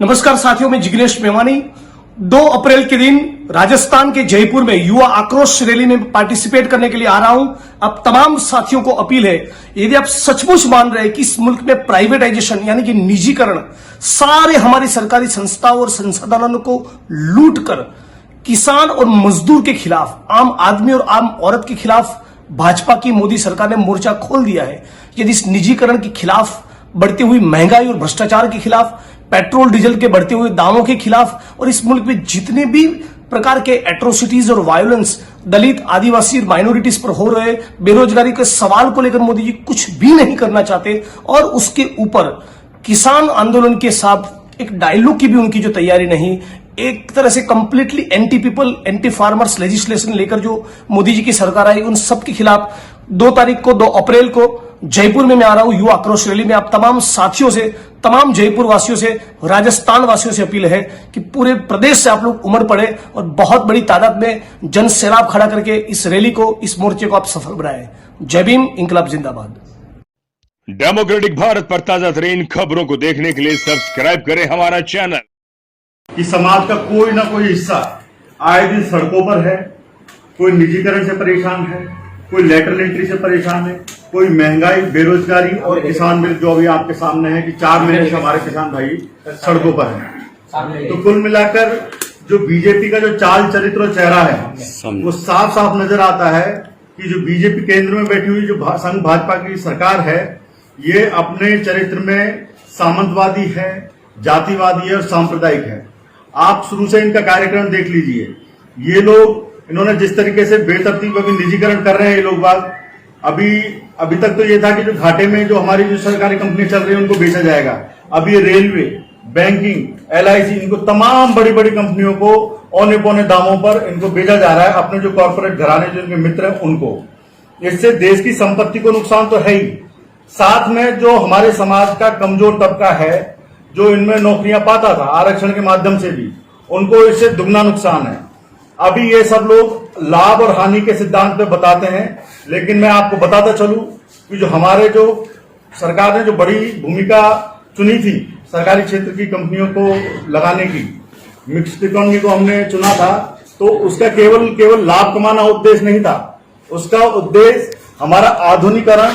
नमस्कार साथियों, मैं जिग्नेश मेवानी 2 अप्रैल के दिन राजस्थान के जयपुर में युवा आक्रोश रैली में पार्टिसिपेट करने के लिए आ रहा हूं। अब तमाम साथियों को अपील है, यदि आप सचमुच मान रहे हैं कि इस मुल्क में प्राइवेटाइजेशन यानी कि निजीकरण सारे हमारी सरकारी संस्थाओं और संसाधनों को लूट कर किसान और मजदूर के खिलाफ, आम आदमी और आम औरत के खिलाफ भाजपा की मोदी सरकार ने मोर्चा खोल दिया है। यदि इस निजीकरण के खिलाफ, बढ़ती हुई महंगाई और भ्रष्टाचार के खिलाफ, पेट्रोल डीजल के बढ़ते हुए दामों के खिलाफ और इस मुल्क में जितने भी प्रकार के एट्रोसिटीज और वायलेंस दलित, आदिवासी और माइनॉरिटीज पर हो रहे, बेरोजगारी के सवाल को लेकर मोदी जी कुछ भी नहीं करना चाहते और उसके ऊपर किसान आंदोलन के साथ एक डायलॉग की भी उनकी जो तैयारी नहीं, एक तरह से completely anti people, anti farmers legislation लेकर जो मोदी जी की सरकार आई, उन सब के खिलाफ 2 तारीख को 2 अप्रैल को जयपुर में मैं आ रहा हूं युवा आक्रोश रैली में। आप तमाम साथियों से, तमाम जयपुर वासियों से, राजस्थान वासियों से अपील है कि पूरे प्रदेश से आप लोग उमड़ पड़े और बहुत बड़ी तादाद में जन सैलाब खड़ा करके इस रैली को, इस मोर्चे को आप सफल बनाएं। जय भीम, इंकलाब जिंदाबाद। डेमोक्रेटिक भारत पर ताजा तरीन खबरों को देखने के लिए सब्सक्राइब करें हमारा चैनल। कि समाज का कोई ना कोई हिस्सा आए दिन सड़कों पर है, कोई निजीकरण से परेशान है, कोई लेटरल एंट्री से परेशान है, कोई महंगाई, बेरोजगारी और किसान बिल जो अभी आपके सामने है कि 4 महीने से हमारे किसान भाई सड़कों पर हैं। तो कुल मिलाकर जो बीजेपी का जो चाल चरित्र और चेहरा है वो साफ साफ नजर आता है कि जो बीजेपी केंद्र में बैठी हुई जो संघ भाजपा की सरकार है, ये अपने चरित्र में सामंतवादी है, जातिवादी है और सांप्रदायिक है। आप शुरू से इनका कार्यक्रम देख लीजिए। ये लोग, इन्होंने जिस तरीके से बेतरतीब अभी निजीकरण कर रहे हैं ये लोग बात, अभी तक तो ये था कि जो घाटे में जो हमारी जो सरकारी कंपनी चल रही है उनको बेचा जाएगा। अब ये रेलवे, बैंकिंग, LIC, इनको तमाम बड़ी बड़ी कंपनियों को औने पौने दामों पर इनको बेचा जा रहा है, अपने जो कॉर्पोरेट घराने जो इनके मित्र हैं उनको। इससे देश की संपत्ति को नुकसान तो है ही, साथ में जो हमारे समाज का कमजोर तबका है जो इनमें नौकरियां पाता था आरक्षण के माध्यम से भी, उनको इससे दुगना नुकसान है। अभी ये सब लोग लाभ और हानि के सिद्धांत पे बताते हैं, लेकिन मैं आपको बताता चलूं कि जो हमारे जो सरकार ने जो बड़ी भूमिका चुनी थी सरकारी क्षेत्र की कंपनियों को लगाने की, मिक्स्ड इकोनॉमी को हमने चुना था, तो उसका केवल लाभ कमाना उद्देश्य नहीं था। उसका उद्देश्य हमारा आधुनिकीकरण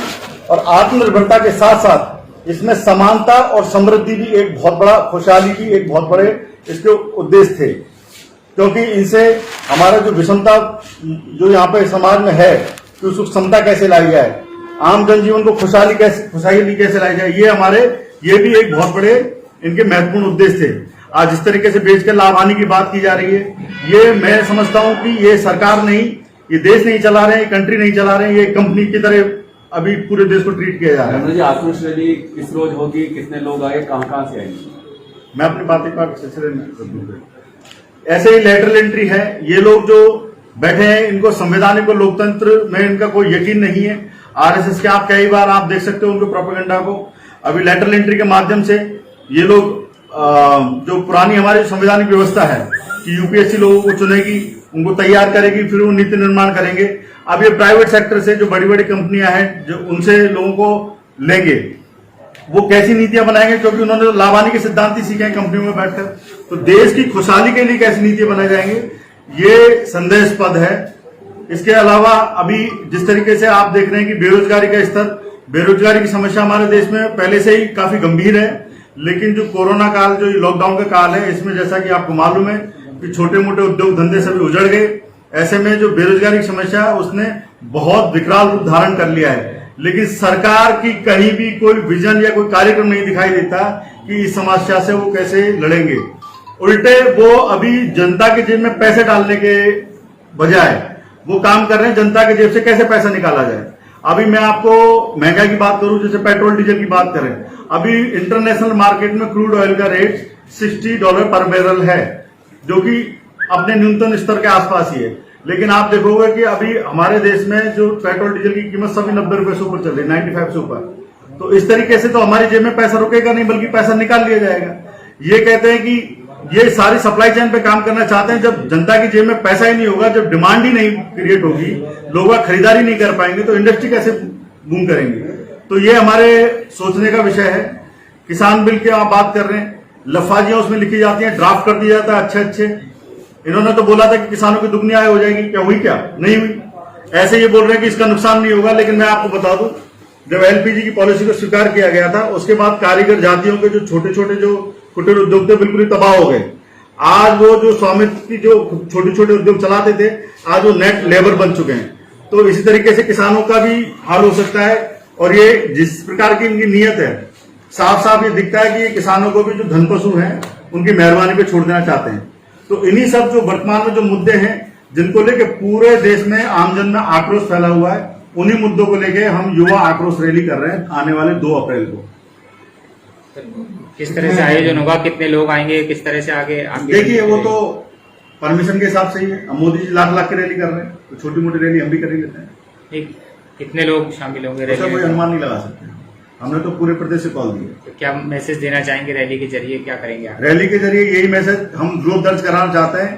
और आत्मनिर्भरता के साथ साथ इसमें समानता और समृद्धि भी एक बहुत बड़ा, खुशहाली भी एक बहुत बड़े इसके उद्देश्य थे। क्योंकि इनसे हमारा जो विषमता जो यहाँ पे समाज में है कि उसको समता कैसे लाई जाए, आम जनजीवन को खुशहाली कैसे लाई जाए, ये भी एक बहुत बड़े इनके महत्वपूर्ण उद्देश्य थे। आज इस तरीके से बेच कर लाभ हानि की बात की जा रही है, ये मैं समझता हूं कि ये सरकार नहीं, ये देश नहीं चला रहे हैं, ये कंट्री नहीं चला रहे हैं, ये कंपनी की तरह अभी पूरे देश को ट्रीट किया जा रहा है। आक्रोश रैली किस रोज होगी, कितने लोग आए, कहां से आएंगे? मैं अपनी बात एक बार सिलसिले में कर दूंगा। ऐसे ही लेटरल एंट्री है, ये लोग जो बैठे हैं इनको संवैधानिक और लोकतंत्र में इनका कोई यकीन नहीं है। RSS के आप कई बार आप देख सकते हो उनके प्रोपेगेंडा को। अभी लेटरल एंट्री के माध्यम से ये लोग जो पुरानी हमारी संवैधानिक व्यवस्था है कि UPSC लोगों को चुनेगी, उनको तैयार करेगी, फिर वो नीति निर्माण करेंगे। अब ये प्राइवेट सेक्टर से जो बड़ी बड़ी कंपनियां हैं जो उनसे लोगों को लेंगे, वो कैसी नीतियां बनाएंगे, क्योंकि उन्होंने लाभ हानि के सिद्धांत ही सीखे हैं कंपनियों में बैठकर। तो देश की खुशहाली के लिए कैसी नीतियां बनाई जाएंगे, ये संदेहास्पद है। इसके अलावा अभी जिस तरीके से आप देख रहे हैं कि बेरोजगारी का स्तर, बेरोजगारी की समस्या हमारे देश में पहले से ही काफी गंभीर है, लेकिन जो कोरोना काल, जो लॉकडाउन का काल है, इसमें जैसा कि आपको मालूम है कि छोटे मोटे उद्योग धंधे सभी उजड़ गए। ऐसे में जो बेरोजगारी की समस्या है उसने बहुत विकराल रूप धारण कर लिया है, लेकिन सरकार की कहीं भी कोई विजन या कोई कार्यक्रम नहीं दिखाई देता कि इस समस्या से वो कैसे लड़ेंगे। उल्टे वो अभी जनता के जेब में पैसे डालने के बजाय वो काम कर रहे हैं जनता के जेब से कैसे पैसा निकाला जाए। अभी मैं आपको महंगाई की बात करूं, जैसे पेट्रोल डीजल की बात करें, अभी इंटरनेशनल मार्केट में क्रूड ऑयल का रेट $60 पर बैरल है, जो कि अपने न्यूनतम स्तर के आसपास ही है। लेकिन आप देखोगे कि अभी हमारे देश में जो पेट्रोल डीजल की कीमत सभी 90 रुपए से ऊपर चल रही है, 95 से ऊपर। तो इस तरीके से तो हमारी जेब में पैसा रुकेगा नहीं, बल्कि पैसा निकाल लिया जाएगा। ये कहते हैं कि ये सारी सप्लाई चेन पे काम करना चाहते हैं। जब जनता की जेब में पैसा ही नहीं होगा, जब डिमांड ही नहीं क्रिएट होगी, लोग खरीदारी नहीं कर पाएंगे, तो इंडस्ट्री कैसे बूम करेंगे। तो ये हमारे सोचने का विषय है। किसान बिल की आप बात कर रहे हैं, लफाजियां उसमें लिखी जाती हैं, ड्राफ्ट कर दिया जाता है अच्छे अच्छे। इन्होंने तो बोला था कि किसानों की दुगनी आय हो जाएगी, क्या हुई? क्या नहीं हुई। ऐसे ये बोल रहे हैं कि इसका नुकसान नहीं होगा, लेकिन मैं आपको बता दूं, जब एलपीजी की पॉलिसी को स्वीकार किया गया था उसके बाद कारीगर जातियों के जो छोटे छोटे जो कुटीर उद्योग थे बिल्कुल ही तबाह हो गए। आज वो जो स्वामित्व की जो छोटे छोटे उद्योग चलाते थे आज वो नेट लेबर बन चुके हैं। तो इसी तरीके से किसानों का भी हाल हो सकता है। और ये जिस प्रकार की इनकी नीयत है, साफ साफ ये दिखता है कि ये किसानों को भी जो धन पशु हैं उनकी मेहरबानी पे छोड़ देना चाहते हैं। तो इन्हीं सब जो वर्तमान में जो मुद्दे हैं जिनको लेके पूरे देश में आमजन में आक्रोश फैला हुआ है, उन्हीं मुद्दों को लेके हम युवा आक्रोश रैली कर रहे हैं आने वाले 2 अप्रैल को। किस तरह से आयोजन होगा, कितने लोग आएंगे, किस तरह से आगे देखिए वो तो परमिशन के हिसाब से ही है। अब मोदी जी लाख लाख की रैली कर रहे हैं तो छोटी मोटी रैली हम भी कर ही लेते हैं। कितने लोग शामिल होंगे रैली ऐसा कोई में? अनुमान नहीं लगा सकते। हमने तो पूरे प्रदेश से कॉल दिए। तो क्या मैसेज देना चाहेंगे रैली के जरिए, क्या करेंगे आप? रैली के जरिए यही मैसेज हम विरोध दर्ज कराना चाहते हैं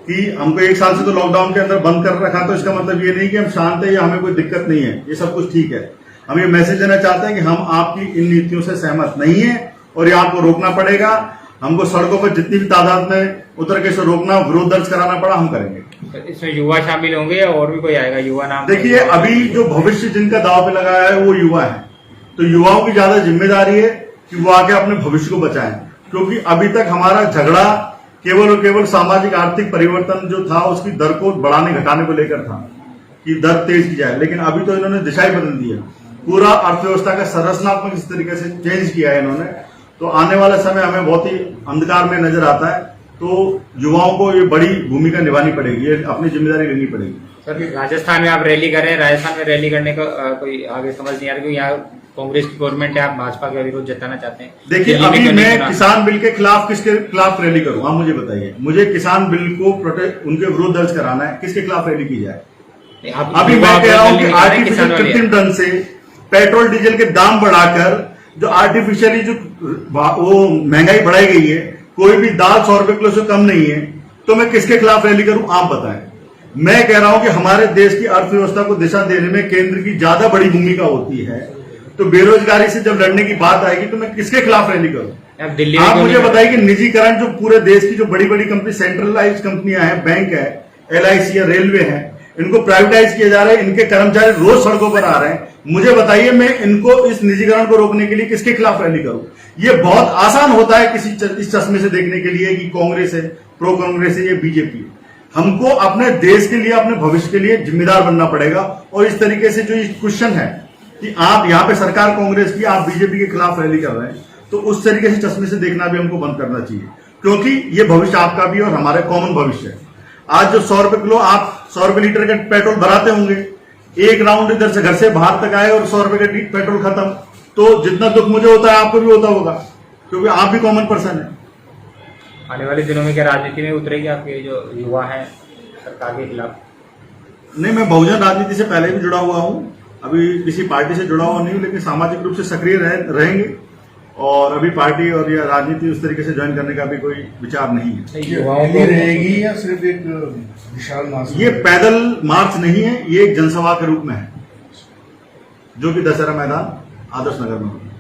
कि हमको 1 साल से तो लॉकडाउन के अंदर बंद कर रखा, तो इसका मतलब ये नहीं कि हम शांत है या हमें कोई दिक्कत नहीं है, ये सब कुछ ठीक है। हम ये मैसेज देना चाहते हैं कि हम आपकी इन नीतियों से सहमत नहीं है और ये आपको रोकना पड़ेगा। हमको सड़कों पर जितनी भी तादाद में उतर के इसे रोकना, विरोध दर्ज कराना पड़ा, हम करेंगे। तो इसमें युवा शामिल होंगे या और भी कोई आएगा? युवा नाम देखिए अभी जो भविष्य जिनका दाव पे लगाया है वो युवा है, तो युवाओं की ज्यादा जिम्मेदारी है कि वो आके अपने भविष्य को बचाएं। क्योंकि अभी तक हमारा झगड़ा केवल और केवल सामाजिक आर्थिक परिवर्तन जो था उसकी दर को बढ़ाने घटाने को लेकर था कि दर तेज की जाए, लेकिन अभी तो इन्होंने दिशा ही बदल दी है। पूरा अर्थव्यवस्था का संरचनात्मक इस तरीके से चेंज किया है इन्होंने। तो आने वाला समय हमें बहुत ही अंधकार में नजर आता है। तो युवाओं को ये बड़ी भूमिका निभानी पड़ेगी, ये अपनी जिम्मेदारी लेनी पड़ेगी। सर राजस्थान में आप रैली कर रहे हैं, राजस्थान में रैली करने का कोई आगे समझ नहीं आ रहा, क्योंकि यहाँ कांग्रेस की गवर्नमेंट है, आप भाजपा का विरोध जताना चाहते हैं। देखिए दिल्ली में अभी क्यों नहीं मैं चुना? किसान बिल के खिलाफ किसके खिलाफ रैली करूं? आप मुझे बताइए। मुझे किसान बिल को प्रोटेक्ट उनके विरोध दर्ज कराना है, किसके खिलाफ रैली की जाए? आप अभी युवा मैं कह रहा हूं कि किसान आर्टिफिशियल वाले हैं। कृत्रिम ढंग से पेट्रोल डीजल के दाम बढ़ाकर जो आर्टिफिशियली जो वो महंगाई बढ़ाई गई है, कोई भी दाल 100 रुपए किलो से कम नहीं है, तो मैं किसके खिलाफ रैली करूं? आप बताएं। मैं कह रहा हूं कि हमारे देश की अर्थव्यवस्था को दिशा देने में केंद्र की ज्यादा बड़ी भूमिका होती है, तो बेरोजगारी से जब लड़ने की बात आएगी तो मैं किसके खिलाफ रैली करूं? आप दिल्ली में आप क्यों मुझे नहीं- बताइए कि निजीकरण जो पूरे देश की जो बड़ी बड़ी कंपनी, सेंट्रलाइज कंपनियां हैं, बैंक है, LIC है, रेलवे है, इनको प्राइवेटाइज किया जा रहा है, इनके कर्मचारी रोज सड़कों पर आ रहे हैं। मुझे बताइए मैं इनको इस निजीकरण को रोकने के लिए किसके खिलाफ रैली करूं? ये बहुत आसान होता है इस चश्मे से देखने के लिए कि कांग्रेस है, प्रो कांग्रेस है, ये बीजेपी है। हमको अपने देश के लिए, अपने भविष्य के लिए जिम्मेदार बनना पड़ेगा। और इस तरीके से जो ये क्वेश्चन है कि आप यहाँ पे सरकार कांग्रेस की, आप बीजेपी के खिलाफ रैली कर रहे हैं, तो उस तरीके से चश्मे से देखना भी हमको बंद करना चाहिए। क्योंकि ये भविष्य आपका भी और हमारे कॉमन भविष्य है। आज जो 100 रुपए किलो, आप 100 रुपए लीटर का पेट्रोल भराते होंगे, एक राउंड इधर से घर से बाहर तक आए और 100 रुपए का पेट्रोल खत्म, तो जितना दुख मुझे होता है आपको भी होता होगा, क्योंकि आप भी कॉमन पर्सन है। आने वाले दिनों में क्या राजनीति में उतरेगी आपके जो युवा हैं सरकार के खिलाफ? नहीं, मैं बहुजन राजनीति से पहले भी जुड़ा हुआ हूं, अभी किसी पार्टी से जुड़ा हुआ नहीं हूं, लेकिन सामाजिक रूप से सक्रिय रहेंगे। और अभी पार्टी और या राजनीति उस तरीके से ज्वाइन करने का भी कोई विचार नहीं है। युवाओं को रहेगी या सिर्फ एक विशाल मास? ये पैदल मार्च नहीं है, ये एक जनसभा के रूप में है, जो कि दशहरा मैदान आदर्श नगर में होगी।